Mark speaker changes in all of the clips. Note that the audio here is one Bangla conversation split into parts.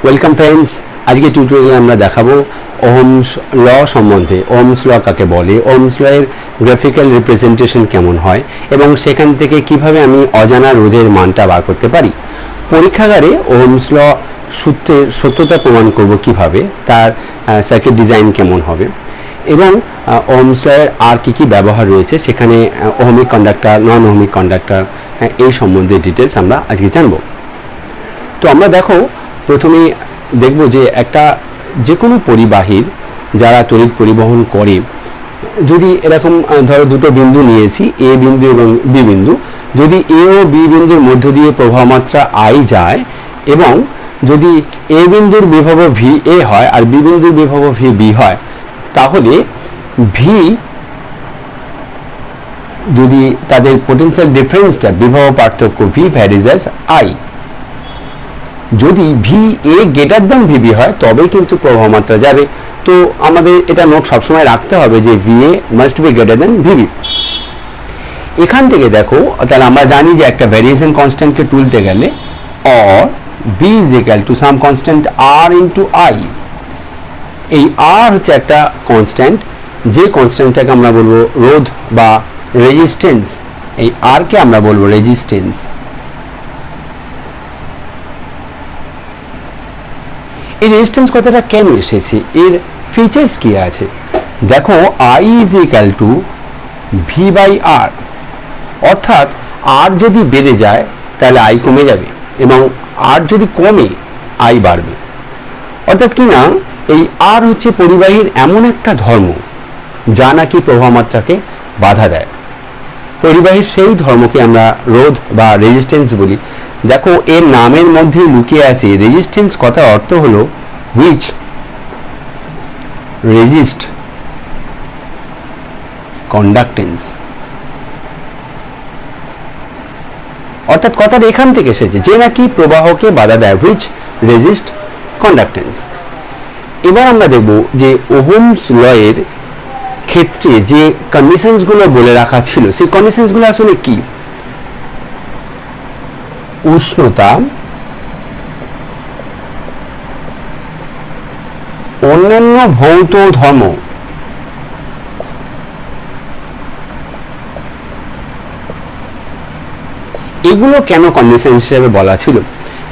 Speaker 1: ওয়েলকাম ফ্রেন্ডস, আজকে টিউটোরিয়ালে আমরা দেখাবো ওহমস ল সম্বন্ধে। ওহমস ল কাকে বলে, ওহমস ল এর গ্রাফিক্যাল রিপ্রেজেন্টেশন কেমন হয় এবং সেখান থেকে কিভাবে আমি অজানা রোধের মানটা বার করতে পারি। পরীক্ষাগারে ওহমস ল সূত্রের সত্যতা প্রমাণ করব কিভাবে, তার সার্কিট ডিজাইন কেমন হবে এবং ওহমস ল এর আর কি ব্যবহার রয়েছে, সেখানে ohmic conductor, non ohmic conductor, এই সম্বন্ধে ডিটেলস আমরা আজকে জানব। তো আমরা দেখো প্রথমে দেখব যে একটা যে কোনো পরিবাহীর যারা তড়িৎ পরিবহন করে, যদি এরকম ধরো দুটো বিন্দু নিয়েছি, এ বিন্দু এবং বি বিন্দু, যদি এ ও বি বিন্দুর মধ্য দিয়ে প্রবাহ মাত্রা আই যায় এবং যদি এ বিন্দুর বিভব ভি এ হয় আর বি বিন্দুর বিভব ভি বি হয়, তাহলে ভি যদি তাদের পোটেনশিয়াল ডিফারেন্সটা বিভব পার্থক্য ভি ভ্যারিজ অ্যাজ আই, যদি V A greater than VB হয় তবেই কিন্তু প্রবাহ মাত্রা যাবে। তো আমাদের এটা নোট সবসময় রাখতে হবে যে V a must be greater than VB. এখান থেকে দেখো, তাহলে আমরা জানি যে একটা ভ্যারিয়েশন কনস্ট্যান্টকে তুলতে গেলে or B is equal to some constant R into I. এই আর হচ্ছে একটা কনস্ট্যান্ট, যে কনস্ট্যান্টটাকে আমরা বলবো রোধ বা রেজিস্ট্যান্স। এই আর কে আমরা বলবো রেজিস্ট্যান্স। এই রেজিস্ট্যান্স কথাটা কেন এসেছে, এর ফিচার্স কি আছে? দেখো, I is equal to V by R, অর্থাৎ আর যদি বেড়ে যায় তাহলে আই কমে যাবে এবং আর যদি কমে আই বাড়বে। অর্থাৎ কি না, এই আর হচ্ছে পরিবাহীর এমন একটা ধর্ম যা নাকি প্রবাহ মাত্রাকে বাধা দেয়। পরিবাহীর সেই ধর্মকে আমরা রোধ বা রেজিস্ট্যান্স বলি। দেখো, এর নামের মধ্যে লুকিয়ে আছে রেজিস্ট্যান্স কথার অর্থ হলো হুইচ রেজিস্ট কন্ডাক্টেন্স। অর্থাৎ কথাটা এখান থেকে এসেছে, যে নাকি প্রবাহকে বাধা দেয়, হুইচ রেজিস্ট কন্ডাক্টেন্স। এবার আমরা দেখব যে ওহমস ল এর ক্ষেত্রে যে কন্ডিশনসগুলো বলে রাখা ছিল, সেই কন্ডিশনসগুলো আসলে কি? উষ্ণতা, অন্যান্য ভৌত ধর্ম, এগুলো কেন কন্ডিশন হিসেবে বলা ছিল?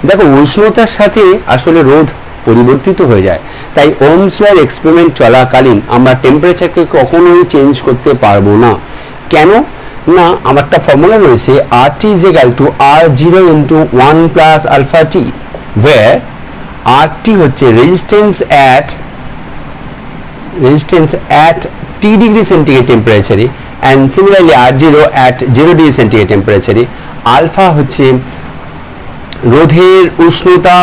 Speaker 1: দেখো, উষ্ণতার সাথে আসলে রোধ পরিবর্তিত হয়ে যায়, তাই ওহমস ল এর এক্সপেরিমেন্ট চলাকালীন আমরা টেম্পারেচারকে কখনোই চেঞ্জ করতে পারবো না। কেন না, আমার একটা ফর্মুলা রয়েছে, R T is equal to R zero into one plus alpha T, where R T হচ্ছে resistance at T degree centigrade temperature and similarly R0 at 0 degree centigrade temperature। Alpha হচ্ছে রোধের উষ্ণতা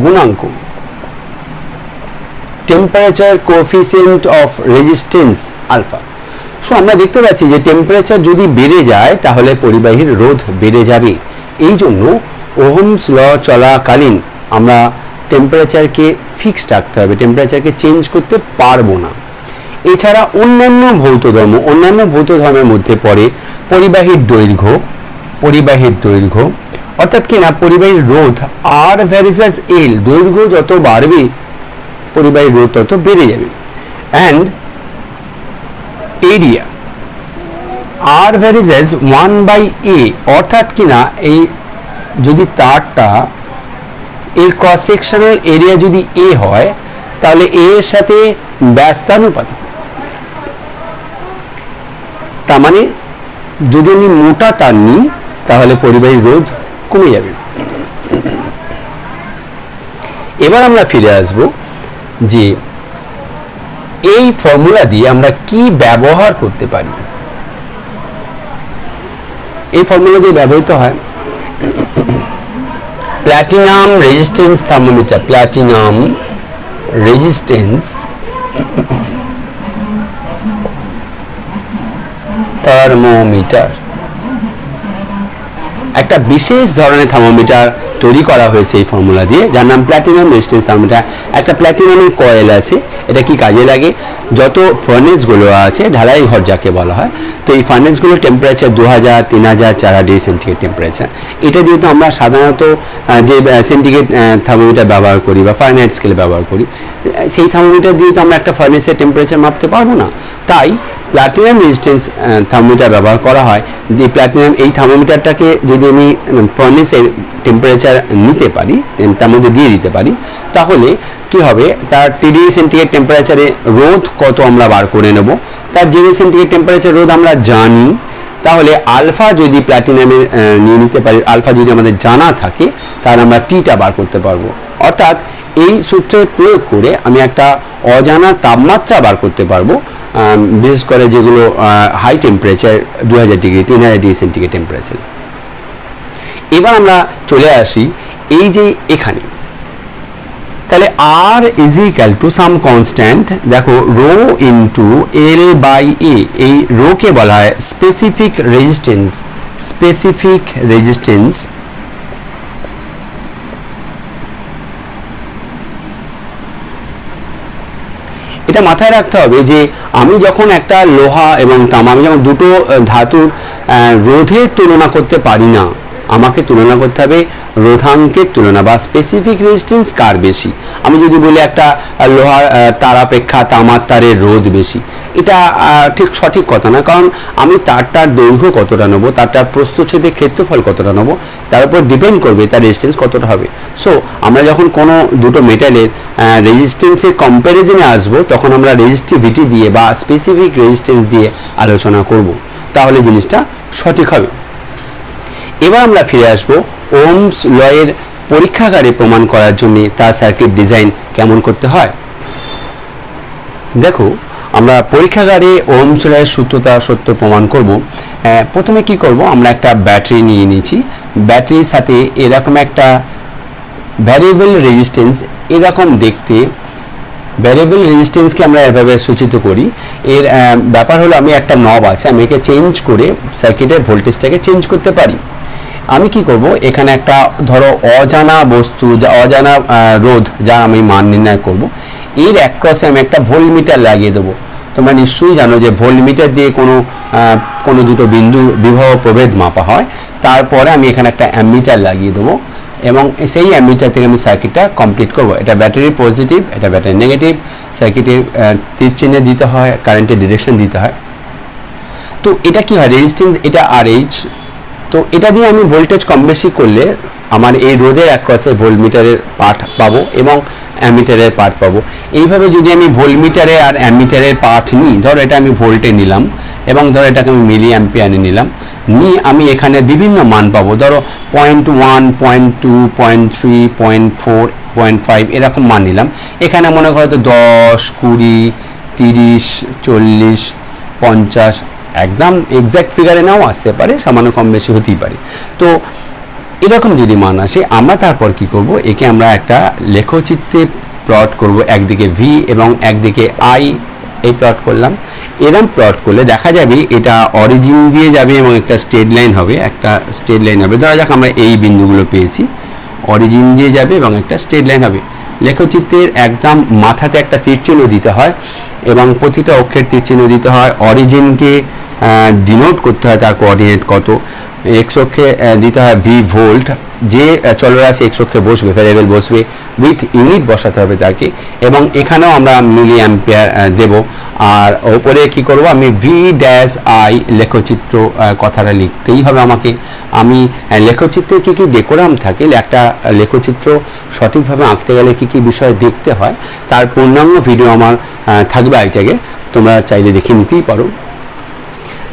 Speaker 1: গুণাঙ্ক, temperature coefficient of resistance alpha. So আমরা দেখতে পাচ্ছি যে টেম্পারেচার যদি বেড়ে যায় তাহলে পরিবাহীর রোধ বেড়ে যাবে। এই জন্য ওহমস ল চলাকালীন আমরা টেম্পারেচারকে ফিক্সড রাখতে হবে, টেম্পারেচারকে চেঞ্জ করতে পারবো না। এছাড়া অন্যান্য ভৌত ধর্মের মধ্যে পড়ে পরিবাহীর দৈর্ঘ্য, অর্থাৎ কিনা পরিবাহীর রোধ আর ভ্যারিসাস এল, দৈর্ঘ্য যত বাড়বে পরিবাহীর রোধ তত বেড়ে যাবে। অ্যান্ড এরিয়া, আর ভ্যারিসাস 1/a, অর্থাৎ কিনা এই যদি তারটা এর ক্রস সেকশনাল এরিয়া যদি এ হয় তাহলে এ এর সাথে ব্যস্তানুপাত, তার মানে যদি আমি মোটা তার নিই তাহলে পরিবাহীর রোধ কমে যাবে। এবার আমরা ফিরে আসব যে এই ফর্মুলা দিয়ে আমরা কি ব্যবহার করতে পারি। এই ফর্মুলা দিয়ে ব্যবহৃত হয় প্ল্যাটিনাম রেজিস্ট্যান্স থার্মোমিটার, একটা বিশেষ ধরনের থার্মোমিটার তৈরি করা হয়েছে এই ফর্মুলা দিয়ে, যার নাম প্ল্যাটিনাম রেজিস্ট্যান্স থার্মোমিটার। একটা প্ল্যাটিনামের কয়েল আছে, এটা কি কাজে লাগে, যত ফার্নেসগুলো আছে, ঢালাই ঘর যাকে বলা হয়, তো এই ফার্নেসগুলোর টেম্পারেচার 2000, 3000, 4000 সেন্টিগ্রেড টেম্পারেচার। এটা যেহেতু আমরা সাধারণত যে সেন্টিগ্রেড থার্মোমিটার ব্যবহার করি বা ফারেনহাইট স্কেল ব্যবহার করি, সেই থার্মোমিটার দিয়ে তো আমরা একটা ফার্নেসের টেম্পারেচার মাপতে পারবো না। তাই প্ল্যাটিনাম রেজিস্ট্যান্স থার্মোমিটার ব্যবহার করা হয়। যে প্ল্যাটিনাম এই থার্মোমিটারটাকে যদি আমি ফার্নেসের টেম্পারেচার নিতে পারি, তার মধ্যে দিয়ে দিতে পারি, তাহলে কি হবে, তার 30 সেন্টিগ্রেড টেম্পারেচারে রোধ কত আমরা বার করে নেব। তার 0 সেন্টিগ্রেড টেম্পারেচার রোধ আমরা জানি, তাহলে আলফা যদি প্ল্যাটিনামে নিয়ে নিতে পারি, আলফা যদি আমাদের জানা থাকে, তাহলে আমরা টিটা বার করতে পারবো। অর্থাৎ এই সূত্রের প্রয়োগ করে আমি একটা অজানা তাপমাত্রা বার করতে পারবো, বিশেষ করে যেগুলো high temperature 2000 degree, 3000 degree centigrade temperature. এবার আমরা চলে আসি এই যে এখানে, তাহলে R is equal to some constant, দেখো rho into L by A, এই রোকে বলা হয় স্পেসিফিক রেজিস্ট্যান্স। স্পেসিফিক রেজিস্ট্যান্স এটা মাথায় রাখতে হবে যে আমি যখন একটা লোহা এবং তামা, আমি যখন দুটো ধাতুর রোধের তুলনা করতে পারি না, আমাকে তুলনা করতে হবে রোধাঙ্কের তুলনা বা স্পেসিফিক রেজিস্ট্যান্স কার বেশি। আমি যদি বলি একটা লোহার তার অপেক্ষা তামার তারের রোধ বেশি, এটা ঠিক সঠিক কথা না, কারণ আমি তারটার দৈর্ঘ্য কতটা নেবো, তারটার প্রস্থচ্ছেদের ক্ষেত্রফল কতটা নেবো, তার উপর ডিপেন্ড করবে তার রেজিস্ট্যান্স কতটা হবে। সো আমরা যখন কোনো দুটো মেটালের রেজিস্ট্যান্সের কম্প্যারিজনে আসবো, তখন আমরা রেজিস্টিভিটি দিয়ে বা স্পেসিফিক রেজিস্ট্যান্স দিয়ে আলোচনা করব, তাহলে জিনিসটা সঠিক হবে। এবার আমরা ফিরে আসবো ওহমস ল এর পরীক্ষাগারে প্রমাণ করার জন্য তার সার্কিট ডিজাইন কেমন করতে হয়। দেখো, আমরা পরীক্ষাগারে ওহমস ল এর সূত্রতা সত্য প্রমাণ করব। প্রথমে কি করব, আমরা একটা ব্যাটারি নিয়ে নিয়েছি, ব্যাটারির সাথে এরকম একটা ভ্যারিয়েবল রেজিস্ট্যান্স, এরকম দেখতে ভ্যারিয়েবল রেজিস্ট্যান্সকে আমরা এভাবে সূচিত করি। এর ব্যাপার হলো, আমি একটা নব আছে, আমি একে চেঞ্জ করে সার্কিটের ভোল্টেজটাকে চেঞ্জ করতে পারি। আমি কি করব, এখানে একটা ধরো অজানা বস্তু, যা অজানা রোধ, যা আমি মান নির্ণয় করব, এর অ্যাক্রসে আমি একটা ভোল্টমিটার লাগিয়ে দেবো। তোমরা নিশ্চয়ই জানো যে ভোল্টমিটার দিয়ে কোনো দুটো বিন্দু বিভব প্রভেদ মাপা হয়। তারপরে আমি এখানে একটা অ্যামিটার লাগিয়ে দেবো এবং সেই অ্যামিটার থেকে আমি সার্কিটটা কমপ্লিট করব। এটা ব্যাটারি পজিটিভ, এটা ব্যাটারি নেগেটিভ, সার্কিটের তীর চিহ্ন দিতে হয়, কারেন্টের ডিরেকশন দিতে হয়। তো এটা কি হয়, রেজিস্ট্যান্স এটা RH, তো এটা দিয়ে আমি ভোল্টেজ কম বেশি করলে আমার এই রোধের অ্যাক্রসে ভোল্টমিটারের পার্ট পাবো এবং অ্যামিটারের পার্ট পাবো। এইভাবে যদি আমি ভোল্টমিটারে আর অ্যামিটারের পার্ট নিই, ধরো এটা আমি ভোল্টে নিলাম এবং ধরো এটাকে আমি মিলি অ্যাম্পিয়ারে নিলাম, নিয়ে আমি এখানে বিভিন্ন মান পাবো, ধরো 0.1, 0.2, 0.3, 0.4, 0.5 এরকম মান নিলাম। এখানে মনে করো তো 10, 20, 30, 40, 50, একদম এক্স্যাক্ট ফিগারে নাও আসতে পারে, সামান্য কম বেশি হতেই পারে। তো এরকম যদি মান আসে, আমরা তারপর কি করব, একে আমরা একটা লেখচিত্রে প্লট করব, একদিকে V এবং একদিকে I, এই প্লট করলাম। এরকম প্লট করলে দেখা যাবে এটা অরিজিন দিয়ে যাবে এবং একটা স্ট্রেট লাইন হবে, ধরা যাক আমরা এই বিন্দুগুলো পেয়েছি, অরিজিন দিয়ে যাবে এবং একটা স্ট্রেট লাইন হবে। লেখচিত্রের একদম মাথাতে একটা তীরচিহ্ন দিতে হয় এবং প্রতিটা অক্ষের তীরচিহ্ন দিতে হয়। অরিজিনকে ডিনোট করতে হয় তার কোঅর্ডিনেট কত, এক্স অক্ষে দিতে হয় V ভোল্ট, যে চলরাশি এক্স অক্ষে বসবে, ভ্যারিয়েবল বসবে, উইথ ইউনিট বসাতে হবে তাকে, এবং এখানেও আমরা মিলি অ্যাম্পিয়ার দেব। আর ওপরে কি করব, আমি V'(I) লেখচিত্র কথাটা লিখতেই হবে আমাকে। আমি লেখচিত্রে কী কী ডেকোরাম থাকে, একটা লেখচিত্র সঠিকভাবে আঁকতে গেলে কী কী বিষয় দেখতে হয়, তার পূর্ণাঙ্গ ভিডিও আমার থাকবে আইটাকে, তোমরা চাইলে দেখে নিতেই পারো।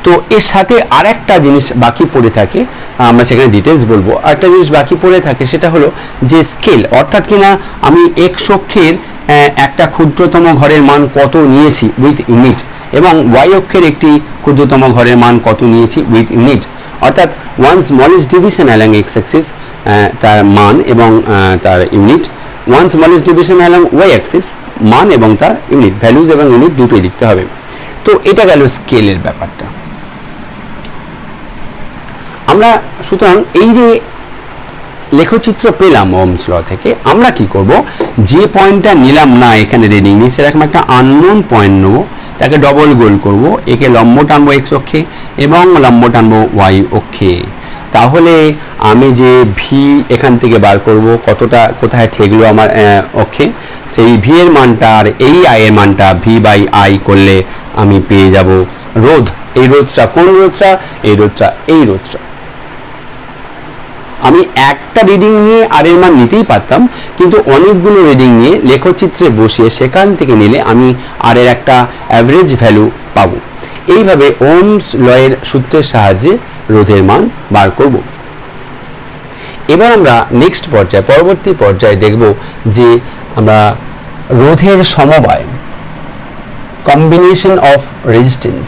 Speaker 1: তো এর সাথে আরেকটা জিনিস বাকি পড়ে থাকে, আমরা সেখানে ডিটেলস বলবো। আরেকটা জিনিস বাকি পড়ে থাকে, সেটা হলো যে স্কেল, অর্থাৎ কিনা আমি এক্স অক্ষের একটা ক্ষুদ্রতম ঘরের মান কত নিয়েছি উইথ ইউনিট, এবং ওয়াই অক্ষের একটি ক্ষুদ্রতম ঘরের মান কত নিয়েছি উইথ ইউনিট। অর্থাৎ one smallest division along X axis, তার মান এবং তার unit, one smallest division along Y axis, মান এবং তার ইউনিট, ভ্যালুজ এবং ইউনিট দুটোই লিখতে হবে। তো এটা গেল স্কেলের ব্যাপারটা। আমরা সুতরাং এই যে লেখচিত্র পেলাম ওহমস ল থেকে, আমরা কি করব, যে পয়েন্টটা নিলাম না এখানে রিডিং নিই, সেরকম একটা আননোন পয়েন্ট নেবো, তাকে ডবল গোল করব, একে লম্ব টানবো এক্স অক্ষে এবং লম্ব টানবো ওয়াই অক্ষে। তাহলে আমি যে ভি এখান থেকে বার করব, কতটা কোথায় ঠেকলো আমার অক্ষে, সেই ভি এর মানটা আর এই আই এর মানটা ভি বাই আই করলে আমি পেয়ে যাব রোধ। এই রোধটা কোন রোধটা, এই রোধটা, এই রোধটা। আমি একটা রিডিং নিয়ে আর এর মান নিতেই পারতাম, কিন্তু অনেকগুলো রিডিং নিয়ে লেখচিত্রে বসিয়ে সেখান থেকে নিলে আমি আর এর একটা অ্যাভারেজ ভ্যালু পাবো। এইভাবে ওহমস লয়ের সূত্রের সাহায্যে রোধের মান বার করব। এবার আমরা নেক্সট পর্যায়ে, পরবর্তী পর্যায়ে দেখব যে আমরা রোধের সমবায়, কম্বিনেশন অফ রেজিস্ট্যান্স।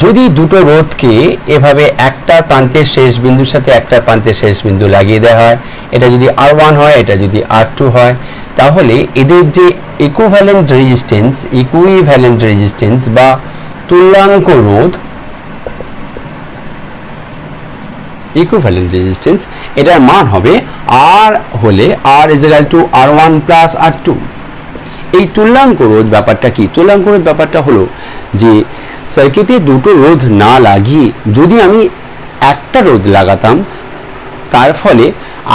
Speaker 1: যদি দুটো রোধকে এভাবে একটা প্রান্তের শেষ বিন্দুর সাথে একটা প্রান্তের শেষ বিন্দু লাগিয়ে দেওয়া হয়, এটা যদি R1 হয়, এটা যদি R2 হয়, তাহলে এদের যে ইকুইভ্যালেন্ট রেজিস্ট্যান্স বা তুল্যাঙ্ক রোধ, ইকুইভ্যালেন্ট রেজিস্ট্যান্স, এটার মান হবে R হলে R=R1 + R2। এই তুল্যাঙ্ক রোধ ব্যাপারটা কি? তুল্যাঙ্ক রোধ ব্যাপারটা হলো যে সার্কিটে দুটো রোধ না লাগিয়ে যদি আমি একটা রোধ লাগাতাম, তার ফলে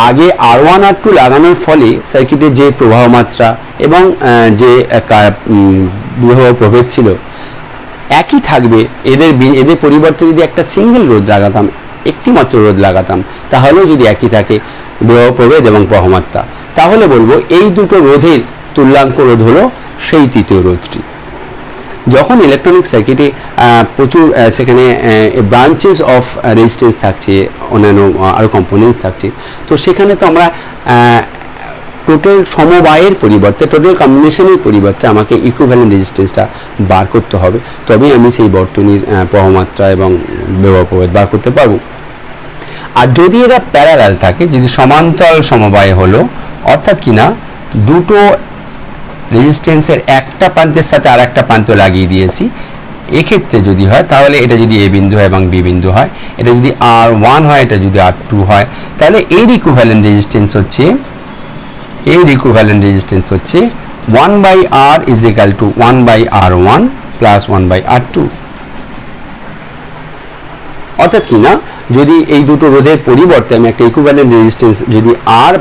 Speaker 1: আগে R1 R2 লাগানোর ফলে সার্কিটে যে প্রবাহ মাত্রা এবং যে বিভব প্রভেদ ছিল একই থাকবে। এদের পরিবর্তে যদি একটা সিঙ্গেল রোধ লাগাতাম, একটি মাত্র রোধ লাগাতাম, তাহলেও যদি একই থাকে বিভব প্রভেদ এবং প্রবাহ মাত্রা, তাহলে বলবো এই দুটো রোধের তুল্যাঙ্ক রোধ হলো সেই তৃতীয় রোধটি। যখন ইলেকট্রনিক সার্কিটে প্রচুর সেখানে ব্রাঞ্চেস অফ রেজিস্ট্যান্স থাকছে, অন্যান্য আরও কম্পোনেন্টস থাকছে, তো সেখানে তো আমরা টোটাল সমবায়ের পরিবর্তে, টোটাল কম্বিনেশনের পরিবর্তে আমাকে ইকুইভ্যালেন্ট রেজিস্ট্যান্সটা বার করতে হবে, তবেই আমি সেই বর্তনীর প্রবাহমাত্রা এবং বিভব প্রভেদ বার করতে পারবো। আর যদি এরা প্যারালাল থাকে, যদি সমান্তরাল সমবায় হলো, অর্থাৎ কিনা দুটো রেজিস্ট্যান্সের একটা প্রান্তের সাথে আর একটা প্রান্ত লাগিয়ে দিয়েছি, এক্ষেত্রে যদি হয়, তাহলে এটা যদি এ বিন্দু হয় এবং বি বিন্দু হয়, এটা যদি R1 হয়, এটা যদি R2 হয়, তাহলে এর ইকুইভ্যালেন্ট রেজিস্ট্যান্স হচ্ছে 1/R = 1/R1 + 1/R2। অর্থাৎ কিনা যদি এই দুটো রোধের পরিবর্তে আমি একটা ইকুইভ্যালেন্ট রেজিস্ট্যান্স যদি R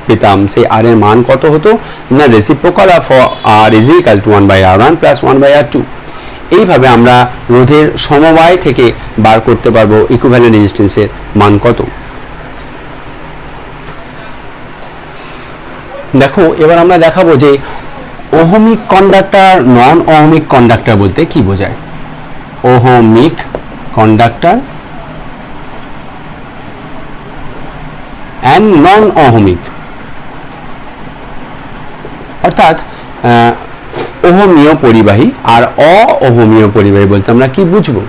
Speaker 1: পেতাম, সেই R এর মান কত হতো না, reciprocal of R = 1/R1 + 1/R2। এইভাবে আমরা রোধের সমবায় থেকে বার করতে পারবো ইকুইভ্যালেন্ট রেজিস্ট্যান্সের মান কত। দেখো, এবার আমরা দেখাবো যে ohmic conductor, non ohmic conductor বলতে কি বোঝায়। Ohmic conductor and non ohmic, অর্থাৎ ওহমীয় পরিবাহী আর অওহমীয় পরিবাহী বলতে আমরা কি বুঝবো।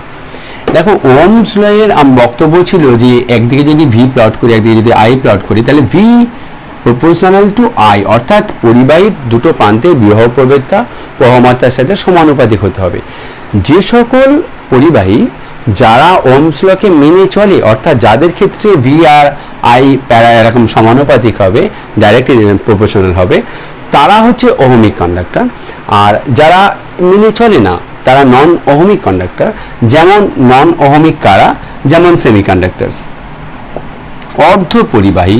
Speaker 1: দেখো, ওহমস লয়ের বক্তব্য ছিল যে একদিকে যদি ভি প্লট করি, একদিকে যদি আই প্লট করি, তাহলে ভি প্রপোর্শনাল টু আই, অর্থাৎ পরিবাহীর দুটো প্রান্তে বিভব প্রভেদটা প্রবাহমাত্রার সাথে সমানুপাতিক হতে হবে। যে সকল পরিবাহী যারা ওহমস লকে মেনে চলে, অর্থাৎ যাদের ক্ষেত্রে ভি আর আই এরকম সমানুপাতিক হবে, ডাইরেক্ট প্রপোর্শনাল হবে, তারা হচ্ছে ওহমিক কন্ডাক্টর। আর যারা মেনে চলে না, তারা নন ওহমিক কন্ডাক্টর। যেমন নন ওহমিক কারা, যেমন সেমিকন্ডাক্টরস। অর্ধ পরিবাহী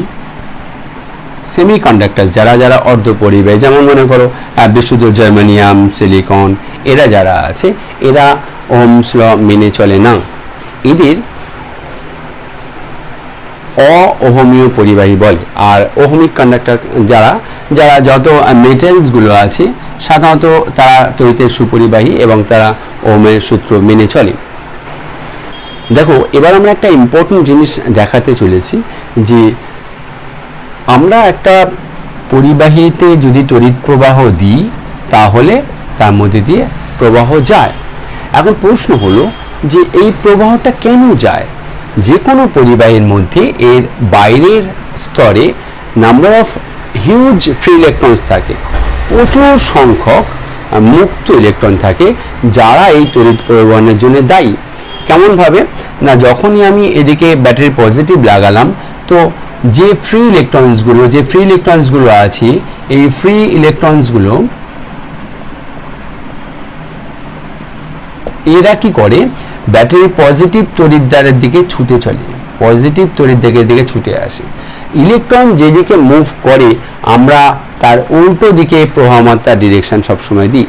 Speaker 1: সেমিকন্ডাক্টরস যারা অর্ধ পরিবাহী, যেমন মনে করো বিশুদ্ধ জার্মানিয়াম, সিলিকন, এরা যারা আছে, এরা ওহমস ল মেনে চলে না। এদের অওহমীয় পরিবাহী বলে। আর ওহমিক কন্ডাক্টর যারা যত মেটালসগুলো আছে, সাধারণত তারা তড়িতের সুপরিবাহী এবং তারা ওহমের সূত্র মেনে চলে। দেখো, এবার আমরা একটা ইম্পর্টেন্ট জিনিস দেখাতে চলেছি যে আমরা একটা পরিবাহীতে যদি তড়িৎ প্রবাহ দিই, তাহলে তার মধ্যে দিয়ে প্রবাহ যায়। এখন প্রশ্ন হলো যে এই প্রবাহটা কেন যায়। যে কোনো পরিবাহীর মধ্যে এর বাইরের স্তরে number of huge free electrons থাকে, প্রচুর সংখ্যক মুক্ত ইলেকট্রন থাকে, যারা এই তড়িৎ পরিবহনের জন্য দায়ী। কেমনভাবে না যখনই আমি এদিকে ব্যাটারি পজিটিভ লাগালাম তো যে ফ্রি ইলেকট্রনসগুলো আছে এই ফ্রি ইলেকট্রনসগুলো এরা কি করে ব্যাটারি পজিটিভ তড়িৎদ্বারের দিকে ছুটে চলে, পজিটিভ তড়িৎদ্বারের দিকে ছুটে আসে। ইলেকট্রন যেদিকে মুভ করে আমরা তার উল্টো দিকে প্রবাহমাত্রার ডিরেকশন সবসময় দিই,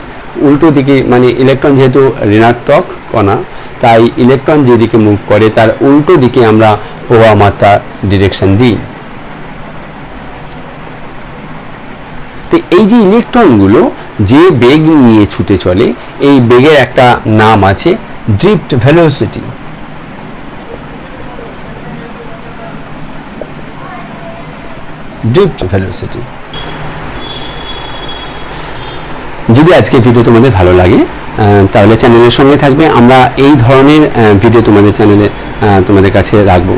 Speaker 1: উল্টো দিকে, মানে ইলেকট্রন যেহেতু ঋণাত্মক কণা তাই ইলেকট্রন যেদিকে মুভ করে তার উল্টো দিকে আমরা প্রবাহমাত্রার ডিরেকশন দিই। তো এই যে ইলেকট্রনগুলো যে বেগ নিয়ে ছুটে চলে এই বেগের একটা নাম আছে ড্রিফট ভেলোসিটি। Drift velocity. যদি আজকে ভিডিও তোমাদের ভালো লাগে তাহলে চ্যানেলের সঙ্গে থাকবে, আমরা এই ধরনের ভিডিও তোমাদের চ্যানেলে তোমাদের কাছে রাখবো।